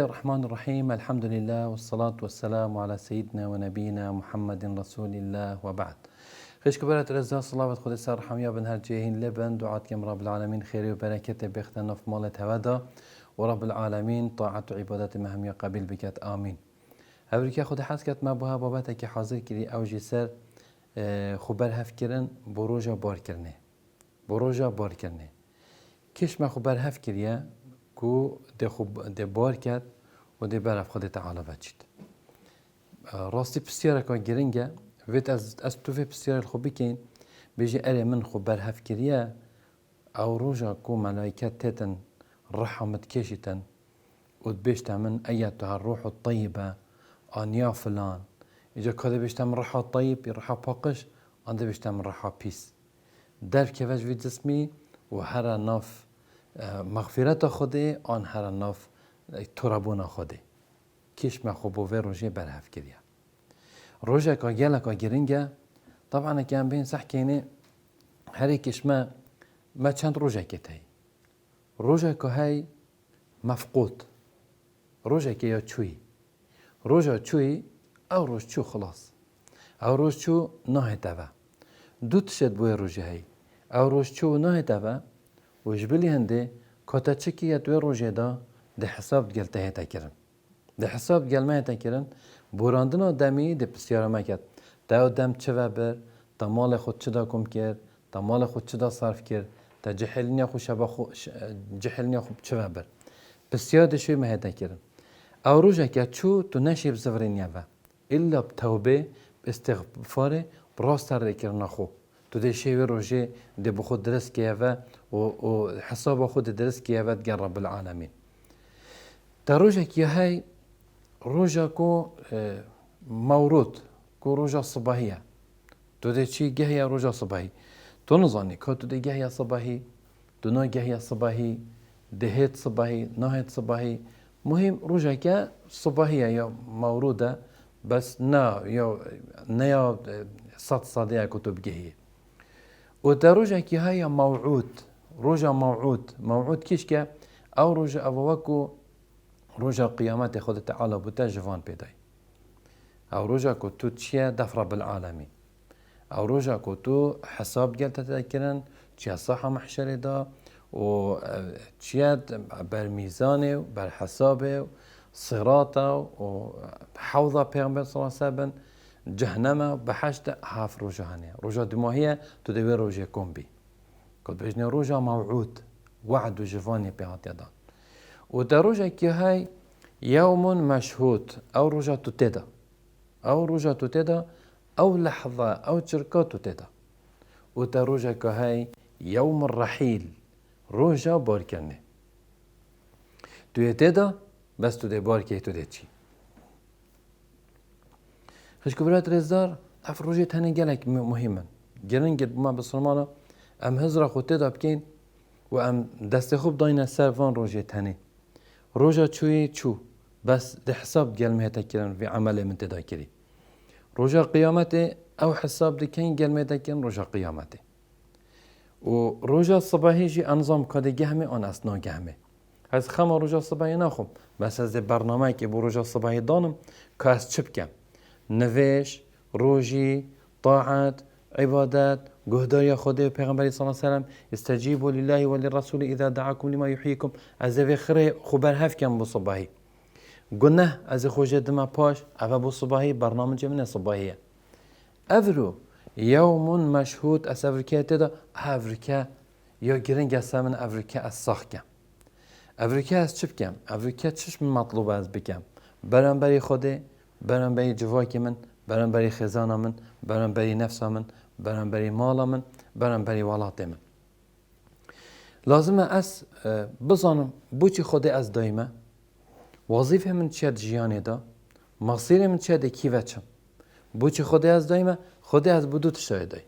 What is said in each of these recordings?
الرحمن الرحيم. الحمد لله والصلاة والسلام على سيدنا ونبينا محمد رسول الله وبعد. خيش كبرت رزا صلاة خود سر حمية بن هرجيهين لبن دعات كم رب العالمين خير وبركة بيختنا في مالة هودا ورب العالمين طاعة وعبادة مهمية قبيل بكت آمين. هبرك خود حسكت ما بها بابتك حاضر كري أو جسر خبر هفكرن بروجا باركرنه بروجا باركرنه كش ما خبر هفكريه کو ده بار کرد و ده برف خود تعالی بچید. راستی بسیار که گرینگه وید از تو بسیار خوبی کن بیجی اره من خوب برهف کریه او روژا کو ملائکت تتن رحمت کشیتن و بیشتر من ایتها الروح الطیبه آنیا فلان ایجا کده بیشتر من روح طیب روح پاکش آنده بیشتر من روح پیس در که وجه جسمی و هر ناف مغفرت خوده آن هر ناف ترابون خوده کش ما خوب و روژه برهف کریه روژه که گله که گرینگه طبعا که هم بین صح کینه هر کش ما چند روژه کتایی روژه که های مفقود روژه که یا چوی روژه چوی او روژ چو خلاص او روژ چو نه توا دو تشد بوی روژه های او روژ چو نه توا وجبلی هنده کاتا چکی یا توی روژه دا ده حساب گل تهیتا کرن ده حساب گل مهیتا کرن براندنا دمی ده بسیار مکد دا دم چه بر تا مال خود چه دا کم کرد تا مال خود چه دا صرف کرد تا جهلنیا خود شبا جهلنیا خود چه بر بسیار ده شوی مهیتا کرن او روژه که چو تو نشیب زورینیا و الا بتوبه استغفار براستر ده کرنا خو تو ده شیوه روژه ده بخود درست که و حساب خود درست که دیگر رب العالمین تا روژه که های روژه کو مورود کو روژه صباحیه تو ده چی گهی روژه صباحی تو نزانی که تو ده گهی صباحی تو نه گهی صباحی دهت صباحی نهت صباحی مهم روژه که صباحیه یا موروده بس نه صدیه کتب گهیه و در روژه که های موعود روژه موعود کیش که او روژه اووکو روژه قیامت خود تعالی بوده جوان پیدای او روژه که تو چیه دفر بالعالمین او روژه که تو حساب گل تتذکرن چیه صحه محشر دا و چیه بر میزانه و بر حسابه صراطه و حوضه پیغمبر صلی اللہ علیہ وسلم جهنم بحشت هاف روژه هنه روژه دماهیه تو دوی روژه کن بی کد بجنه روژه موعود وعد و جوانی پیهات یدان و در روژه که های یوم مشهود او روژه تو تیدا او لحظه او چرکا تو تیدا و در روژه که های یوم الرحیل روژه بار کنه توی تیدا بس تو دی بار که تو دی چی خش كبرات رزدار اف روجي تاني جالك مهمة جرين قد ما بصرمانا ام هزرا خوتي بكين و ام دست خوب داينا سرفان روجي تاني روجا چوي چو بس ده حساب جال مهتا كرن في عمل من تدا كري روجا قيامته او حساب دي كين جال مهتا كرن روجا قيامته و روجا صباحي جي انظام كده جهمي ان اسنا جهمي از خما روجا صباحي ناخم بس از برنامه که بو روجا صباحي دانم که از چپ کم نویش، روژی، طاعت، عبادت، گهداری خدا پیغمبری صلی الله علیه و سلم استجیبوا لله وللرسول اذا دعاكم لما يحييكم از خیر خبر هف کم بو صباحی گناه از خوجه دم پاش اوا بو صباحی برنامج من صباحیه افرو یوم مشهود از افریقا تدا افریقا یا گرنگ اسمن افریقا از ساخ کم افریقا از چپ کم افریقا چش مطلوب از بکم برانبری خدا برانبری جواکی من برانبری خزانه من برانبری نفس من برانبری مال من برانبری ولات من لازمه از بزنم بوچی خود از دایمه وظیفه من چیه جیانی دا مصیر من چیه کی وچم بوچی خود از دایمه خود از بدو تشایدای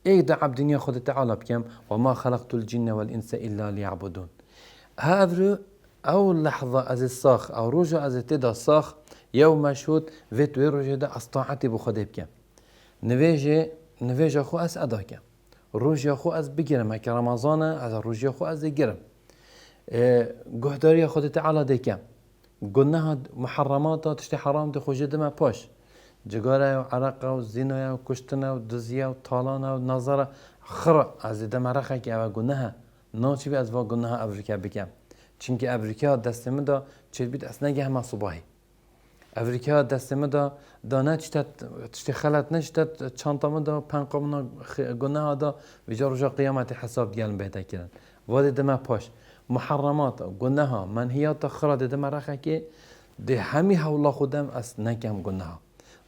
ایک دعب دنیا خود تعالی بکم و ما خلقت الجن والانس الا ليعبدون هذا اول لحظه از الصاخ او رجع از تدا صاخ يوم مشهود فيت ويروجي دا استطاعتي بخده بكم نواجه خو از ادا کم روژه خو از بگیرم که رمضان از روژه خو از گیرم گهداری خود تعالی دکم گناه محرمات تشتی حرام ده خوش دم پاش جگاره و عرق و زینه و کشتنه و دزیه و طالانه و نظره خرا از دم عرقه که او گناه ناچی بی از وا گناه افریقا بکم چونکه افریقا دست من دا چه بید اصلا نگه همه صباحی افریقا دست من دا دانه چتی خلط نشتت چانتام دا پنقامنا گناه دا ویجا رجا قیامت حساب گلم بهتا کرن وادی دم پاش محرمات گناه منهیات خرا دم عرقه که ده همی حولا خودم از نکم گناه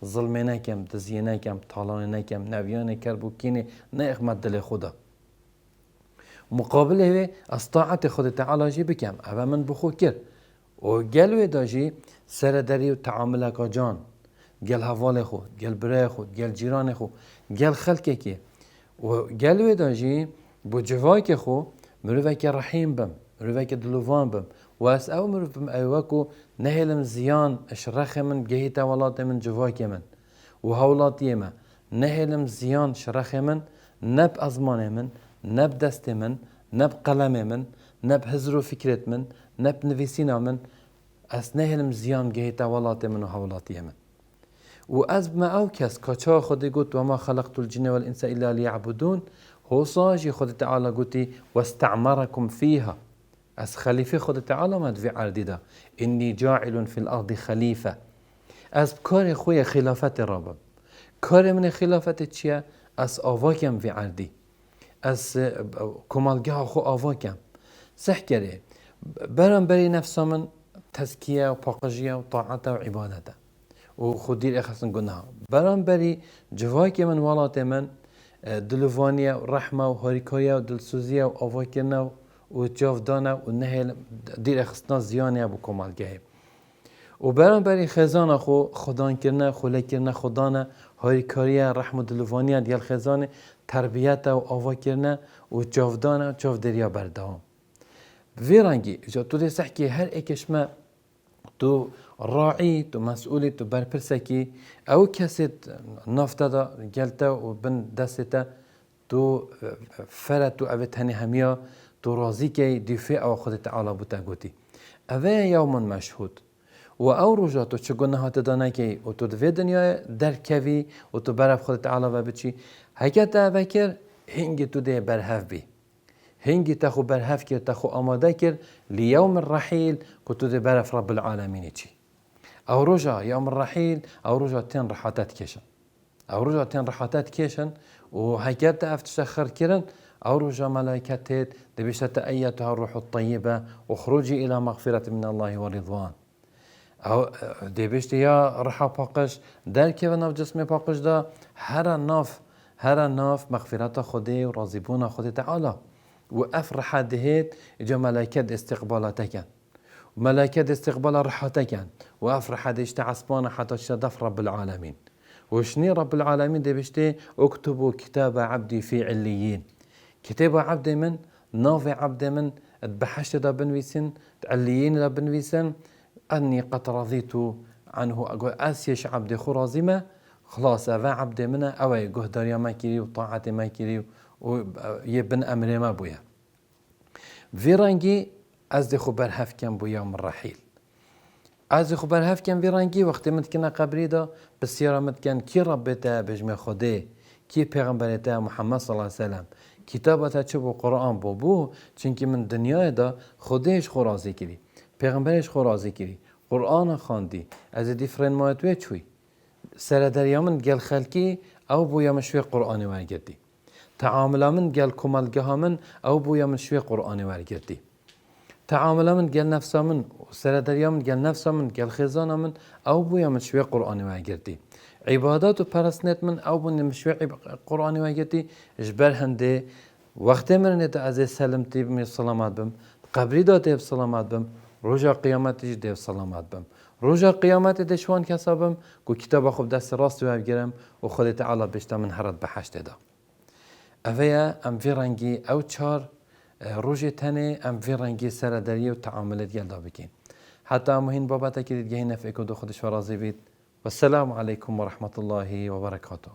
ظلم نکم دزیه نکم طالان نکم نویان کربوکینه نه اخمت دل خدا مقابل هوی از طاعت خود تعالی جی بکم اوه من بخو کرد و گلوی دا جی سردری و تعامل که جان گل حوال خو گل برای خو گل جیران خو گل خلقه که و گلوی دا جی بو جوای که خو مروفه که رحیم بم مروفه که دلوان بم و از او مروف بم اوه که نهلم زیان اشرخ من گهی تولات من جوای که من و هولاتی من نهلم زیان شرخ من نب ازمان من نب دست من نب قلم من نب هزر و فکرت من نب نویسینا من از نهلم زیان گهی تولات من و هولاتی من و از ما او کس کچا خودی گوت و ما خلقت الجن والانس الا ليعبدون هو صاجي خود تعالى قوتي واستعمركم فيها از خليفه خود تعالى مد في عردي دا اني جاعل في الارض خليفه از کار خوی خلافت رابم کار من خلافت چیه از آواکم في عردي از کمالگاه خو آواکم صح کرده برام بری نفسا من تزکیه و پاقجیه و طاعت و عبادته و خودیر اخصن گناه برام بری جوای که من والات من دلوانیه و رحمه و هاریکایه و دلسوزیه و آواکرنه و جاودانه و نهل دیر اخصنا زیانه بو کمالگاه و برام بری خزانه خو خدان کرنه خوله کرنه خدانه هاریکاریه رحم و دلوانیه دیل خزانه تربیت و آواکرنه و جاودانه و جاودریا بردهام ویرانگی جا تو دی سحکی هر اکشمه تو راعی تو مسئولی تو برپرسکی او کسی نافته دا گلته و بن دسته تو فرد تو اوه تنی همیا تو رازی که دفاع او خود تعالی بوتا گوتی اوه یوم مشهود و او رجا تو چه گناهات دانه که و تو دوی دنیا درکوی و تو برف خود تعالی و بچی حکت اوه کر هنگی تو ده برهف بی هنگی تخو برهف کرد تخو آماده کرد لیوم الرحیل که تو ده برف رب العالمین چی او رجا يوم الرحيل او رجا تين رحاتات كيشن او رجا تين رحاتات كيشن وهكذا افتشخر كيرن او رجا ملائكتات دبشت ايتها الروح الطيبة وخروجي الى مغفرة من الله ورضوان او دبشت يا رحا باقش در كيف ناف جسم باقش دا هر ناف مغفرة خده ورازبون خده تعالى وافرح دهيت اجا ملائكت استقبالاتك ملائكة استقبال رحاتك وافرح ديشت عصبانا حتى شدف رب العالمين وشني رب العالمين دي بشتي اكتبوا كتاب عبدي في عليين كتاب عبدي من نافع عبدي من اتبحشت دا بنويسن عليين دا بنويسن اني قد رضيت عنه اقول اسيش عبدي خو رازمه خلاص افا عبدي منه اوي قهداريا ما كيري وطاعتي ما كيري ويبن امري ما بويا فيرانجي از خو برهف کم بو یوم الرحیل از خو برهف کم ویرانگی وقتی متکنه قبری دا بسیار متکن کی ربته بجمع خوده کی پیغمبرته محمد صلی الله علیه وسلم کتابته چه بو قرآن بو چونکی من دنیای دا خودش خو راضی کری پیغمبرش خو راضی کری قرآن خواندی از دیفرن مایتوی چوی سر دریا من گل خلکی او بو یوم شوی قرآنی ورگردی تعامل من گل کمالگاه من او بو یوم شوی قرآنی ورگردی تعامل من قال نفسه من سر دریا من قال نفسه من قال خزانه من او بويا من شوي قرآني واجردي عبادات و پرستنت من او بويا من شوي قرآني واجردي اجبر هنده وقت من نتا از سلامتي بم سلامات بم قبري داته بسلامات بم رجا قيامت دي بسلامات بم رجا قيامت دشوان كسبم كو كتاب خوب دست راست وابگرم و خود تعالى بشتا من هرد بحشت دا اويا ام فيرانگي او چار روزی تنه ام وی رنگی سردری و تعاملات یلدا بکن حتی مهم بابت که دیگه نفع کد خودش راضی بید و السلام علیکم و رحمت الله و برکاته